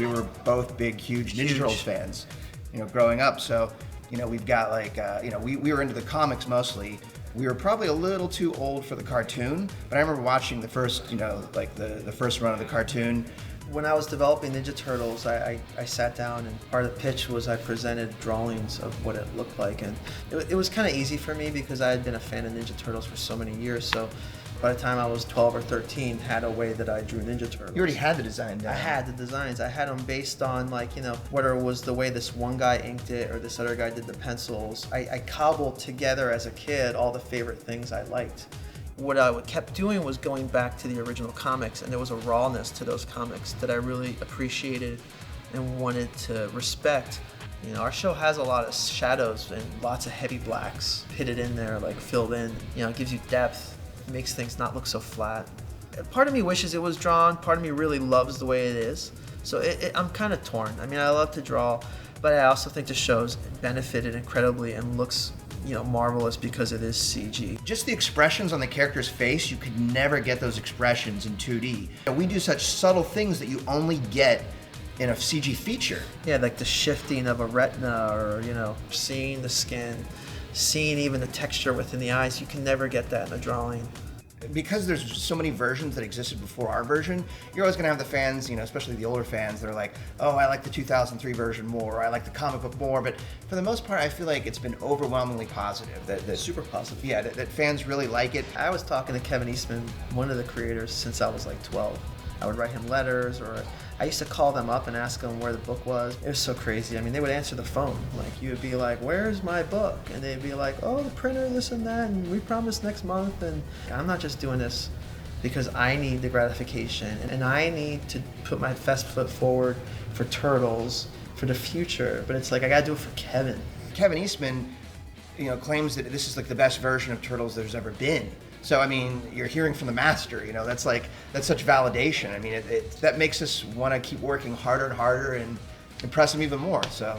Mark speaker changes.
Speaker 1: we were both big, huge Ninja Turtles fans, growing up. So, we've got like, we were into the comics mostly. We were probably a little too old for the cartoon, but I remember watching the first, like the first run of the cartoon.
Speaker 2: When I was developing Ninja Turtles, I sat down, and part of the pitch was I presented drawings of what it looked like, and it was kind of easy for me because I had been a fan of Ninja Turtles for so many years. So by the time I was 12 or 13, had a way that I drew Ninja Turtles.
Speaker 1: You already had the design down.
Speaker 2: I had the designs. I had them based on whether it was the way this one guy inked it or this other guy did the pencils. I cobbled together as a kid all the favorite things I liked. What I kept doing was going back to the original comics, and there was a rawness to those comics that I really appreciated and wanted to respect. Our show has a lot of shadows and lots of heavy blacks pitted in there, like filled in. It gives you depth, makes things not look so flat. Part of me wishes it was drawn, part of me really loves the way it is. So I'm kind of torn. I mean, I love to draw, but I also think the show's benefited incredibly and looks marvelous because it is CG.
Speaker 1: Just the expressions on the character's face, you could never get those expressions in 2D. We do such subtle things that you only get in a CG feature.
Speaker 2: Yeah, like the shifting of a retina, or seeing the skin, seeing even the texture within the eyes. You can never get that in a drawing.
Speaker 1: Because there's so many versions that existed before our version, you're always going to have the fans, especially the older fans, that are like, oh, I like the 2003 version more, or I like the comic book more. But for the most part, I feel like it's been overwhelmingly positive. That
Speaker 2: super positive.
Speaker 1: Yeah, that fans really like it.
Speaker 2: I was talking to Kevin Eastman, one of the creators, since I was like 12. I would write him letters, or I used to call them up and ask them where the book was. It was so crazy. I mean, they would answer the phone. Like, you would be like, where's my book? And they'd be like, oh, the printer, this and that, and we promise next month. And I'm not just doing this because I need the gratification, and I need to put my best foot forward for Turtles, for the future. But it's like, I gotta do it for Kevin.
Speaker 1: Kevin Eastman, claims that this is like the best version of Turtles there's ever been. So, I mean, you're hearing from the master, that's such validation. I mean, that makes us want to keep working harder and harder and impress him even more, so.